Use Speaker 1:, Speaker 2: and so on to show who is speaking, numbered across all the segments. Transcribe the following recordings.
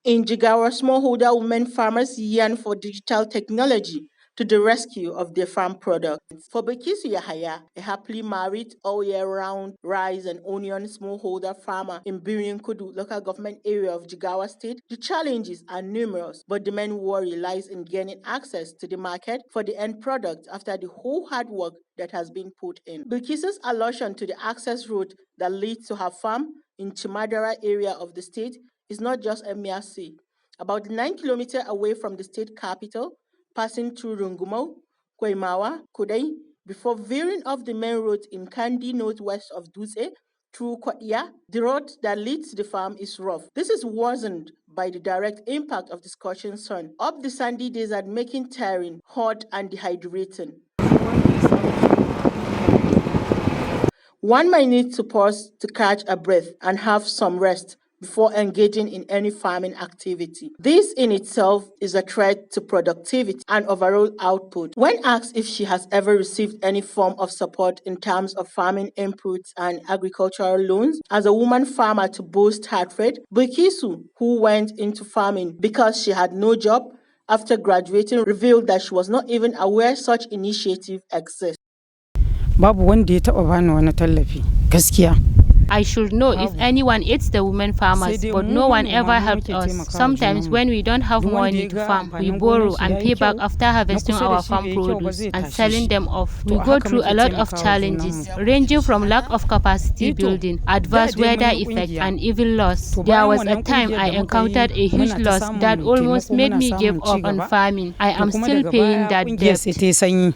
Speaker 1: In Jigawa, smallholder women farmers yearn for digital technology to the rescue of their farm products. For Bekisu Yahaya, a happily married all-year-round rice and onion smallholder farmer in Birin Kudu local government area of Jigawa State, the challenges are numerous, but the main worry lies in gaining access to the market for the end product after the whole hard work that has been put in. Bilkisu's allusion to the access route that leads to her farm in Chimadara area of the state is not just a mere say. About 9 kilometers away from the state capital, passing through Rungumo, Kweimawa, Kudai, before veering off the main road in Kandi northwest of Dutse through Kwatia, the road that leads to the farm is rough. This is worsened by the direct impact of the scorching sun up the sandy desert, making tiring, hot, and dehydrating. One might need to pause to catch a breath and have some rest before engaging in any farming activity. This in itself is a threat to productivity and overall output. When asked if she has ever received any form of support in terms of farming inputs and agricultural loans as a woman farmer to boost her trade, Bukisu, who went into farming because she had no job after graduating, revealed that she was not even aware such initiative exists.
Speaker 2: Babu wanda ya taɓa bani wani tallafi gaskiya.
Speaker 3: I should know if anyone aids the women farmers, but no one ever helped us. Sometimes when we don't have money to farm, we borrow and pay back after harvesting our farm produce and selling them off. We go through a lot of challenges, ranging from lack of capacity building, adverse weather effect, and even loss. There was a time I encountered a huge loss that almost made me give up on farming. I am still paying that debt.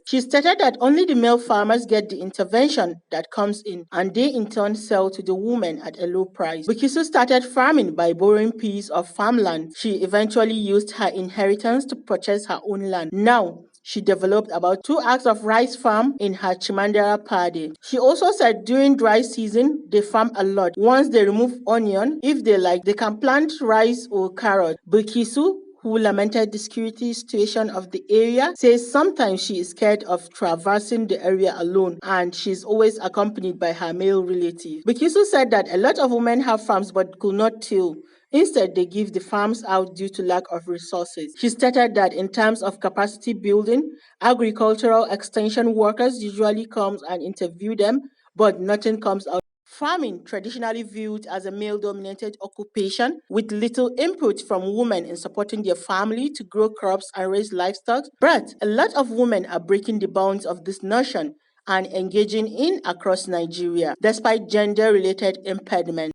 Speaker 1: She stated that only the male farmers get the intervention that comes in, and they in turn sell to the women at a low price. Bukisu started farming by borrowing pieces of farmland. She eventually used her inheritance to purchase her own land. Now, she developed about 2 acres of rice farm in her Chimandara Padi. She also said during dry season, they farm a lot. Once they remove onion, if they like, they can plant rice or carrot. Bukisu, who lamented the security situation of the area, says sometimes she is scared of traversing the area alone and she's always accompanied by her male relative. Bukisu said that a lot of women have farms but could not till. Instead, they give the farms out due to lack of resources. She stated that in terms of capacity building, agricultural extension workers usually come and interview them, but nothing comes out. Farming, traditionally viewed as a male-dominated occupation with little input from women in supporting their family to grow crops and raise livestock, but a lot of women are breaking the bounds of this notion and engaging in across Nigeria, despite gender-related impediments.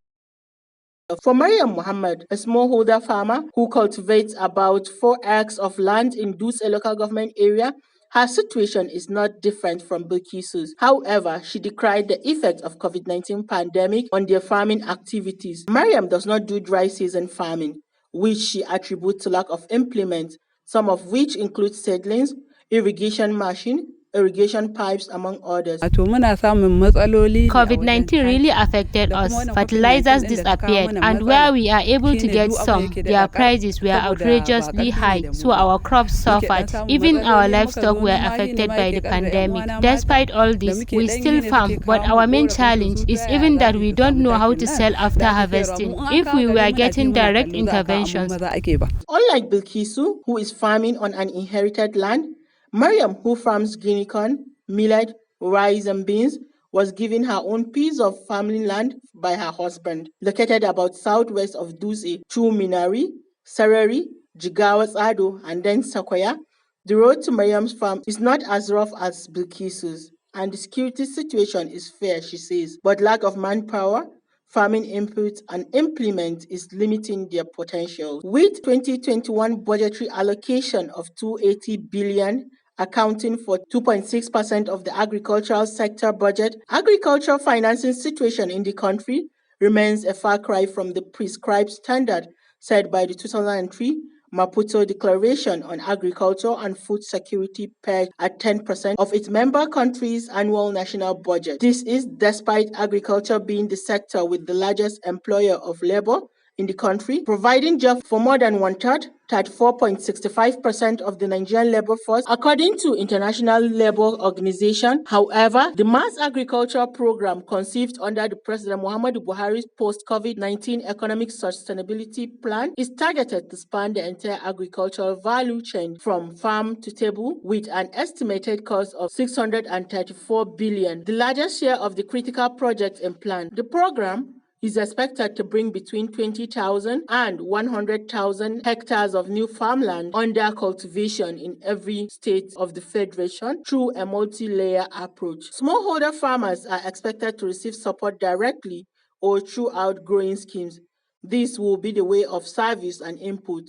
Speaker 1: For Mariam Muhammad, a smallholder farmer who cultivates about 4 acres of land in Dutse local government area, her situation is not different from Bilkisu's. However, she decried the effect of COVID-19 pandemic on their farming activities. Mariam does not do dry season farming, which she attributes to lack of implements, some of which include seedlings, irrigation machine, irrigation pipes, among others.
Speaker 3: COVID-19 really affected us. Fertilizers disappeared, and where we are able to get some, their prices were outrageously high, so our crops suffered. Even our livestock were affected by the pandemic. Despite all this, we still farm, but our main challenge is even that we don't know how to sell after harvesting. If we were getting direct interventions.
Speaker 1: Unlike Bilkisu, who is farming on an inherited land, Mariam, who farms guinea corn, millet, rice, and beans, was given her own piece of farming land by her husband, located about southwest of Dutse, through Minari, Sarari, Jigawa Tsado, and then Sakoya. The road to Mariam's farm is not as rough as Bilkisu's, and the security situation is fair, she says, but lack of manpower, farming inputs, and implement is limiting their potential. With 2021 budgetary allocation of 280 billion, accounting for 2.6% of the agricultural sector budget, agricultural financing situation in the country remains a far cry from the prescribed standard set by the 2003 Maputo Declaration on Agriculture and Food Security, pegged at 10% of its member countries' annual national budget. This is despite agriculture being the sector with the largest employer of labor in the country, providing jobs for more than one-third, 34.65% of the Nigerian labor force, according to International Labour Organization. However, the mass agriculture program conceived under the President Muhammadu Buhari's post-COVID-19 economic sustainability plan is targeted to span the entire agricultural value chain from farm to table with an estimated cost of 634 billion, the largest share of the critical projects in plan. The program is expected to bring between 20,000 and 100,000 hectares of new farmland under cultivation in every state of the Federation through a multi-layer approach. Smallholder farmers are expected to receive support directly or through outgrowing schemes. This will be the way of service and input,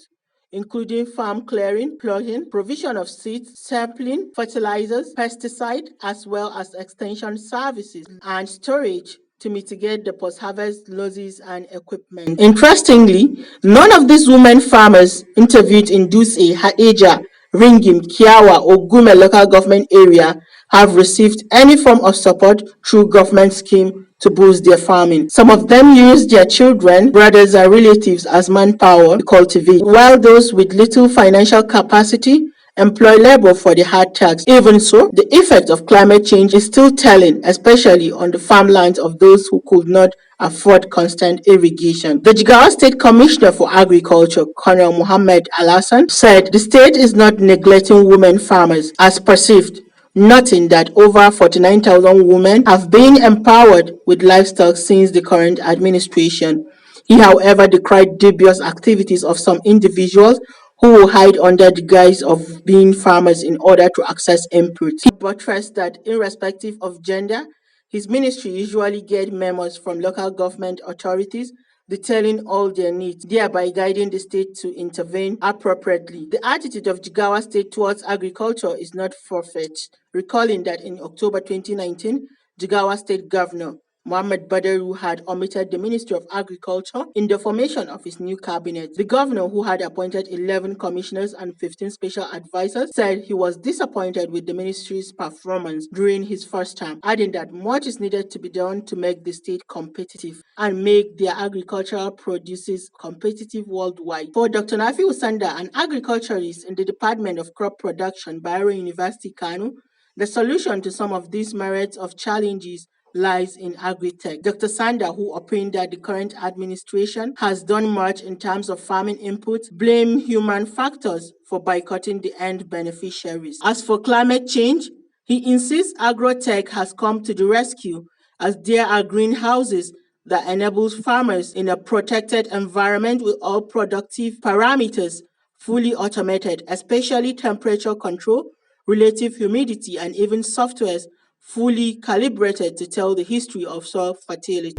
Speaker 1: including farm clearing, ploughing, provision of seeds, sampling, fertilizers, pesticide, as well as extension services and storage to mitigate the post-harvest losses and equipment. Interestingly, none of these women farmers interviewed in Dutse, Hadeja, Ringim, Kiawa, or Gume local government area have received any form of support through government scheme to boost their farming. Some of them use their children, brothers, and relatives as manpower to cultivate, while those with little financial capacity employ labor for the hard task. Even so, the effect of climate change is still telling, especially on the farmlands of those who could not afford constant irrigation. The Jigawa State Commissioner for Agriculture, Colonel Muhammad Alassan, said the state is not neglecting women farmers as perceived, noting that over 49,000 women have been empowered with livestock since the current administration. He, however, decried dubious activities of some individuals who will hide under the guise of being farmers in order to access inputs. He buttressed that irrespective of gender, his ministry usually gets memos from local government authorities detailing all their needs, thereby guiding the state to intervene appropriately. The attitude of Jigawa State towards agriculture is not far-fetched, recalling that in October 2019, Jigawa State Governor Muhammad Badaru had omitted the Ministry of Agriculture in the formation of his new cabinet. The governor, who had appointed 11 commissioners and 15 special advisors, said he was disappointed with the ministry's performance during his first term, adding that much is needed to be done to make the state competitive and make their agricultural produces competitive worldwide. For Dr. Nafi Usanda, an agriculturist in the Department of Crop Production, Bayero University, Kano, the solution to some of these myriads of challenges lies in agri-tech. Dr. Sanda, who opined that the current administration has done much in terms of farming inputs, blamed human factors for boycotting the end beneficiaries. As for climate change, he insists agro-tech has come to the rescue as there are greenhouses that enables farmers in a protected environment with all productive parameters fully automated, especially temperature control, relative humidity, and even softwares fully calibrated to tell the history of soil fertility.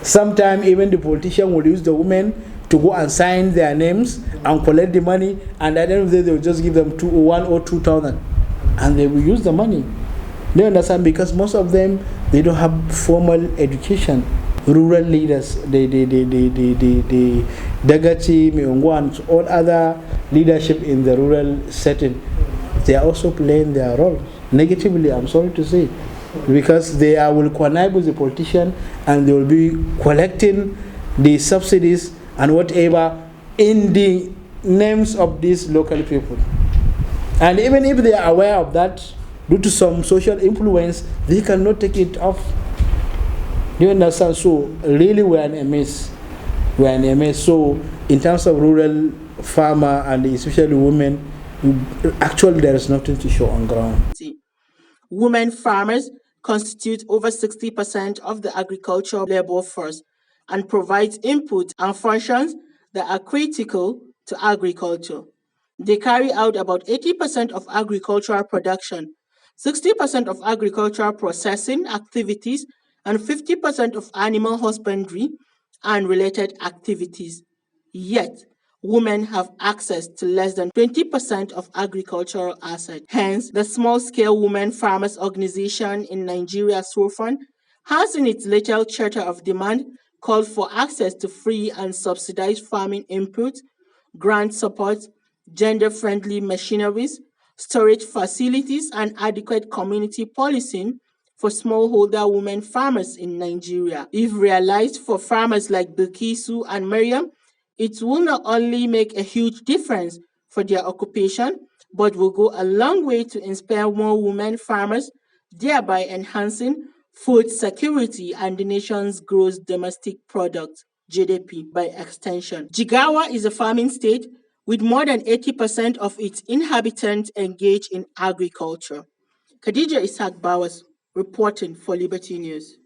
Speaker 4: Sometimes even the politician will use the women to go and sign their names and collect the money, and at the end of the day they will just give them 1 or 2,000 and they will use the money. They understand, because most of them, they don't have formal education. Rural leaders, the Dagati, Miongwan, all other leadership in the rural setting, they are also playing their role negatively, I'm sorry to say, because they will connive with the politician and they will be collecting the subsidies and whatever in the names of these local people. And even if they are aware of that, due to some social influence, they cannot take it off. You understand? So really we're in a mess. We're in a mess. So in terms of rural farmer and especially women, actually there is nothing to show on ground.
Speaker 1: Women farmers constitute over 60% of the agricultural labor force and provide input and functions that are critical to agriculture. They carry out about 80% of agricultural production, 60% of agricultural processing activities, and 50% of animal husbandry and related activities. Yet, women have access to less than 20% of agricultural assets. Hence, the Small-Scale Women Farmers Organization in Nigeria, SOFON, has in its latest Charter of Demand called for access to free and subsidized farming inputs, grant support, gender-friendly machineries, storage facilities, and adequate community policing for smallholder women farmers in Nigeria. If realized for farmers like Bilkisu and Miriam, it will not only make a huge difference for their occupation, but will go a long way to inspire more women farmers, thereby enhancing food security and the nation's gross domestic product, GDP, by extension. Jigawa is a farming state with more than 80% of its inhabitants engaged in agriculture. Khadija Ishaq Bawas, reporting for Liberty News.